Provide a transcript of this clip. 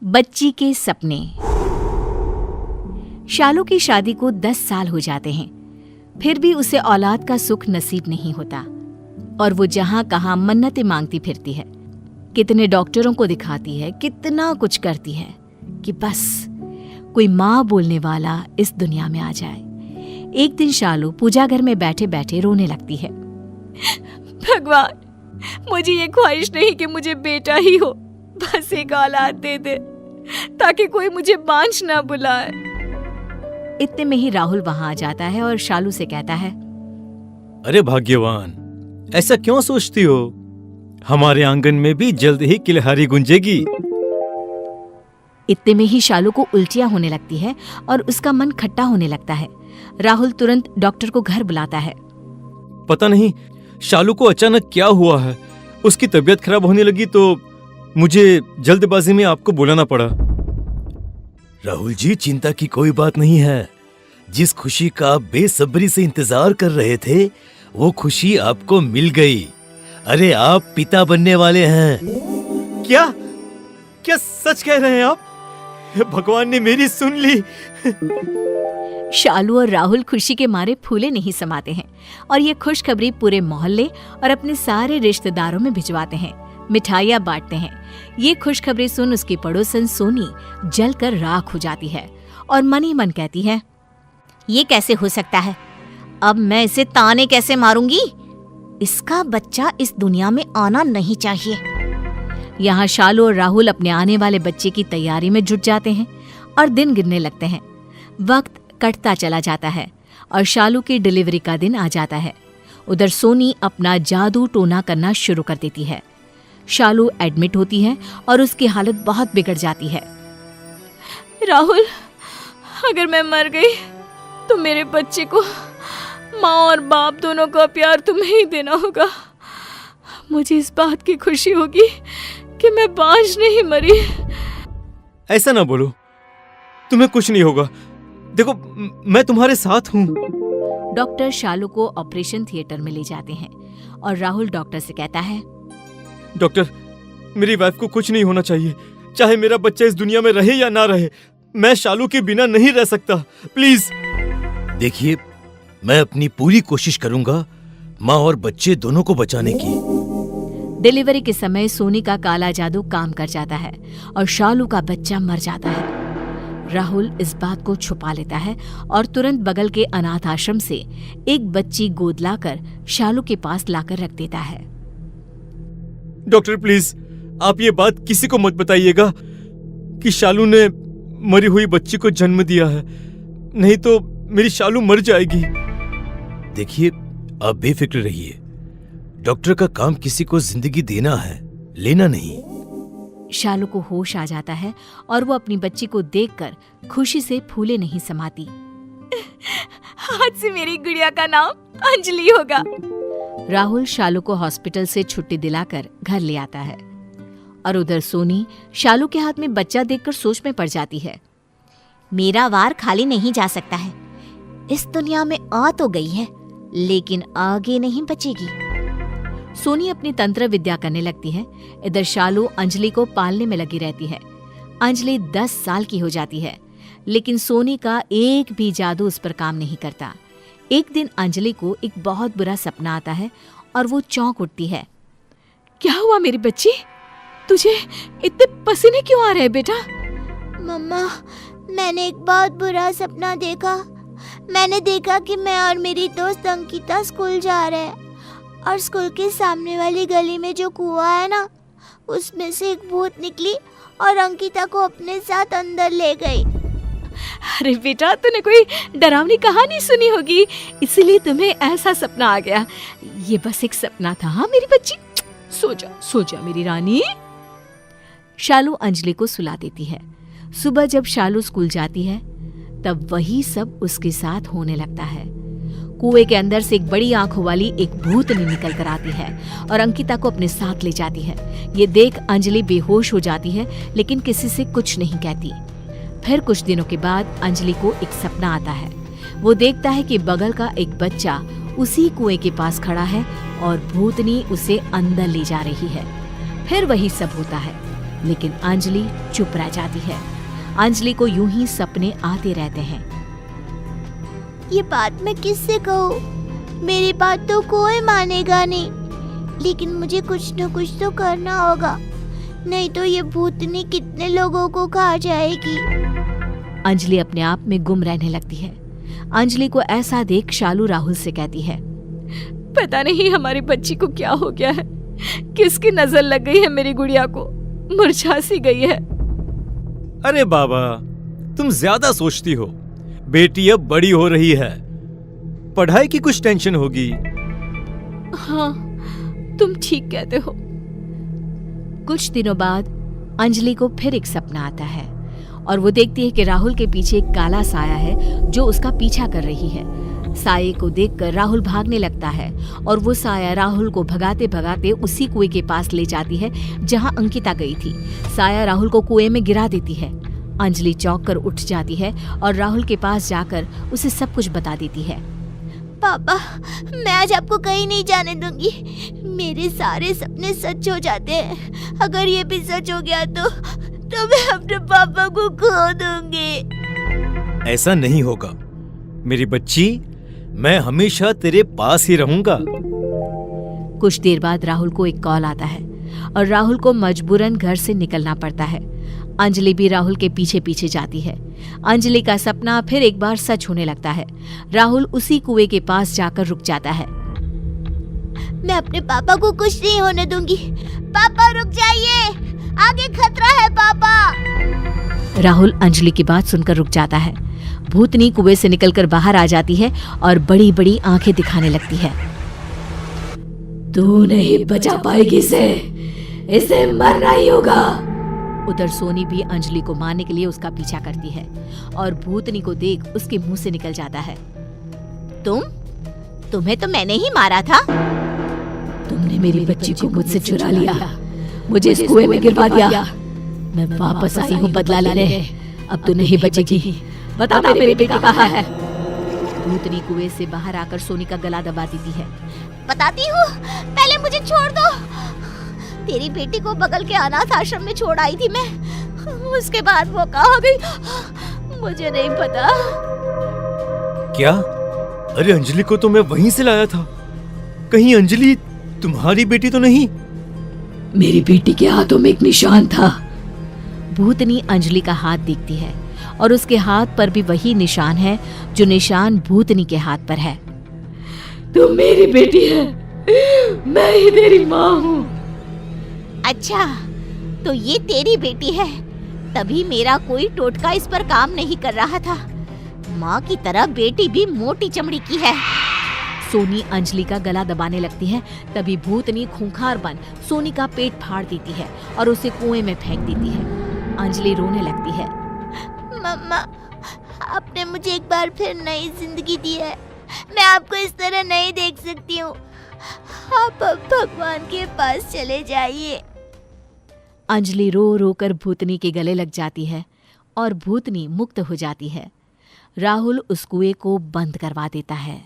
बच्ची के सपने। शालू की शादी को 10 साल हो जाते हैं, फिर भी उसे औलाद का सुख नसीब नहीं होता और वो जहां कहां मन्नतें मांगती फिरती है। कितने डॉक्टरों को दिखाती है, कितना कुछ करती है कि बस कोई माँ बोलने वाला इस दुनिया में आ जाए। एक दिन शालू पूजा घर में बैठे बैठे रोने लगती है। भगवान, मुझे ये ख्वाहिश नहीं कि मुझे बेटा ही हो, बस एक औलाद दे दे ताकि कोई मुझे बांझ ना बुलाए। इतने में ही राहुल वहां आ जाता है और शालू से कहता है, अरे भाग्यवान, ऐसा क्यों सोचती हो? हमारे आंगन में भी जल्द ही किलहारी गुंजेगी। इतने में ही शालू को उल्टियां होने लगती है और उसका मन खट्टा होने लगता है। राहुल तुरंत डॉक्टर को घर बुलाता है। पता नहीं शालू को अचानक क्या हुआ है, उसकी तबीयत खराब होने लगी तो मुझे जल्दबाजी में आपको बुलाना पड़ा। राहुल जी, चिंता की कोई बात नहीं है। जिस खुशी का आप बेसब्री से इंतजार कर रहे थे, वो खुशी आपको मिल गई। अरे, आप पिता बनने वाले हैं। क्या क्या सच कह रहे हैं आप? भगवान ने मेरी सुन ली। शालू और राहुल खुशी के मारे फूले नहीं समाते हैं और ये खुशखबरी पूरे मोहल्ले और अपने सारे रिश्तेदारों में भिजवाते हैं। मिठाइयाँ बांटते हैं। ये खुशखबरी सुन उसकी पड़ोसन सोनी जलकर राख हो जाती है और मन ही मन कहती है, ये कैसे हो सकता है? अब मैं इसे ताने कैसे मारूंगी? इसका बच्चा इस दुनिया में आना नहीं चाहिए। यहाँ शालू और राहुल अपने आने वाले बच्चे की तैयारी में जुट जाते हैं और दिन गिनने लगते हैं। वक्त कटता चला जाता है और शालू की डिलीवरी का दिन आ जाता है। उधर सोनी अपना जादू टोना करना शुरू कर देती है। शालू एडमिट होती है और उसकी हालत बहुत बिगड़ जाती है। राहुल, अगर मैं मर गई तो मेरे बच्चे को माँ और बाप दोनों का प्यार तुम्हें ही देना होगा। मुझे इस बात की खुशी होगी कि मैं बांझ नहीं मरी। ऐसा ना बोलो, तुम्हें कुछ नहीं होगा। देखो, मैं तुम्हारे साथ हूँ। डॉक्टर शालू को ऑपरेशन थिएटर में ले जाते हैं और राहुल डॉक्टर से कहता है, डॉक्टर, मेरी वाइफ को कुछ नहीं होना चाहिए। चाहे मेरा बच्चा इस दुनिया में रहे या ना रहे, मैं शालू के बिना नहीं रह सकता। प्लीज। देखिए, मैं अपनी पूरी कोशिश करूंगा माँ और बच्चे दोनों को बचाने की। डिलीवरी के समय सोनी का काला जादू काम कर जाता है और शालू का बच्चा मर जाता है। राहुल इस बात को छुपा लेता है और तुरंत बगल के अनाथ आश्रम से एक बच्ची गोद लाकर शालू के पास लाकर रख देता है। डॉक्टर, प्लीज आप ये बात किसी को मत बताइएगा कि शालू ने मरी हुई बच्ची को जन्म दिया है, नहीं तो मेरी शालू मर जाएगी। देखिए, आप बेफिक्र रहिए। डॉक्टर का काम किसी को जिंदगी देना है, लेना नहीं। शालू को होश आ जाता है और वो अपनी बच्ची को देखकर खुशी से फूले नहीं समाती। आज से मेरी गुड़िया का नाम अंजलि होगा। राहुल शालू को हॉस्पिटल से छुट्टी दिलाकर घर ले आता है और उधर सोनी शालू के हाथ में बच्चा देखकर सोच में पड़ जाती है। मेरा वार खाली नहीं जा सकता है। इस दुनिया में आ तो गई है, लेकिन आगे नहीं बचेगी। सोनी अपनी तंत्र विद्या करने लगती है। इधर शालू अंजलि को पालने में लगी रहती है। अंजलि 10 साल की हो जाती है, लेकिन सोनी का एक भी जादू उस पर काम नहीं करता। एक दिन अंजलि को एक बहुत बुरा सपना आता है और वो चौंक उठती है। क्या हुआ मेरी बच्ची? तुझे इतने पसीने क्यों आ रहे हैं बेटा? मम्मा, मैंने एक बहुत बुरा सपना देखा। मैंने देखा कि मैं और मेरी दोस्त अंकिता स्कूल जा रहे हैं और स्कूल के सामने वाली गली में जो कुआं है ना, उसमें से एक भूत निकली और अंकिता को अपने साथ अंदर ले गई। अरे बेटा, तूने कोई डरावनी कहानी सुनी होगी, इसलिए तुम्हें ऐसा सपना आ गया। ये बस एक सपना था। हाँ मेरी बच्ची, सो जा मेरी रानी। शालू अंजलि को सुला देती है। सुबह जब शालू स्कूल जाती है तब वही सब उसके साथ होने लगता है। कुएं के अंदर से एक बड़ी आंखों वाली एक भूतनी निकल कर आती है और अंकिता को अपने साथ ले जाती है। ये देख अंजलि बेहोश हो जाती है, लेकिन किसी से कुछ नहीं कहती। फिर कुछ दिनों के बाद अंजलि को एक सपना आता है। वो देखता है कि बगल का एक बच्चा उसी कुएं के पास खड़ा है और भूतनी उसे अंदर ले जा रही है। फिर वही सब होता है। लेकिन अंजलि चुप रह जाती है। अंजलि को यूं ही सपने आते रहते हैं। ये बात मैं किससे कहूँ? मेरी बात तो कोई मानेगा नहीं, लेकिन मुझे कुछ न कुछ तो करना होगा, नहीं तो ये भूतनी कितने लोगों को खा जाएगी। अंजलि अपने आप में गुम रहने लगती है। अंजलि को ऐसा देख शालू राहुल से कहती है, पता नहीं हमारी बच्ची को क्या हो गया है, किसकी नजर लग गई है मेरी गुड़िया को, मुरझा सी गई है। अरे बाबा, तुम ज्यादा सोचती हो। बेटी अब बड़ी हो रही है, पढ़ाई की कुछ टेंशन होगी। हाँ, तुम ठीक कहते हो। कुछ दिनों बाद अंजलि को फिर एक सपना आता है और वो देखती है कि राहुल के पीछे एक काला साया है जो उसका पीछा कर रही है। साये को देखकर राहुल भागने लगता है और वो साया राहुल को भगाते भगाते उसी कुएं के पास ले जाती है जहां अंकिता गई थी। साया राहुल को कुएं में गिरा देती है। अंजलि चौंक कर उठ जाती है और राहुल के पास जाकर उसे सब कुछ बता देती है। पापा, मैं आज आपको कहीं नहीं जाने दूंगी। मेरे सारे सपने सच हो जाते हैं। अगर ये भी सच हो गया तो मैं अपने पापा को खो दूंगी। ऐसा नहीं होगा मेरी बच्ची, मैं हमेशा तेरे पास ही रहूंगा। कुछ देर बाद राहुल को एक कॉल आता है और राहुल को मजबूरन घर से निकलना पड़ता है। अंजलि भी राहुल के पीछे पीछे जाती है। अंजलि का सपना फिर एक बार सच होने लगता है। राहुल उसी कुएं के पास जाकर रुक जाता है। मैं अपने पापा को कुछ नहीं होने दूंगी। पापा रुक जाइए, आगे खतरा है पापा। राहुल अंजलि की बात सुनकर रुक जाता है। भूतनी कुएं से निकलकर बाहर आ जाती है और बड़ी बड़ी आंखें दिखाने लगती है। तू नहीं बचा पाएगी इसे मरना ही होगा। उधर सोनी भी अंजलि को मारने के लिए उसका पीछा करती है और भूतनी को देख उसके मुंह से निकल जाता है, तुम्हें तो मैंने ही मारा था। तुमने मेरी बच्ची को मुझसे चुरा लिया, मुझे इस कुएं में गिरवा दिया। मैं वापस आई हूँ बदला लेने। अब तू नहीं बचेगी। बता मेरी बेटी कहाँ है? भूतनी कुएं से बाहर आकर सोनी का गला दबा देती है। बताती हूँ, पहले मुझे छोड़ दो। तेरी बेटी को बगल के अनाथ आश्रम में छोड़ आई थी मैं, उसके बाद वो कहाँ गई मुझे नहीं पता। क्या? अरे अंजलि को तो मैं वहीं से लाया था। कहीं अंजलि तुम्हारी बेटी तो नहीं? मेरी बेटी के हाथों में एक निशान था। भूतनी अंजलि का हाथ देखती है और उसके हाथ पर भी वही निशान है जो निशान भूतनी के हाथ पर है। तुम मेरी बेटी है, मैं ही तेरी माँ हूँ। अच्छा, तो ये तेरी बेटी है, तभी मेरा कोई टोटका इस पर काम नहीं कर रहा था। माँ की तरह बेटी भी मोटी चमड़ी की है। सोनी अंजलि का गला दबाने लगती है। तभी भूतनी खूंखार बन सोनी का पेट फाड़ देती है और उसे कुएं में फेंक देती है। अंजलि रोने लगती है। मम्मा, आपने मुझे एक बार फिर नई जिंदगी दी है। मैं आपको इस तरह नहीं देख सकती हूँ। आप अब भगवान के पास चले जाइए। अंजलि रो रो कर भूतनी के गले लग जाती है और भूतनी मुक्त हो जाती है। राहुल उस कुएं को बंद करवा देता है।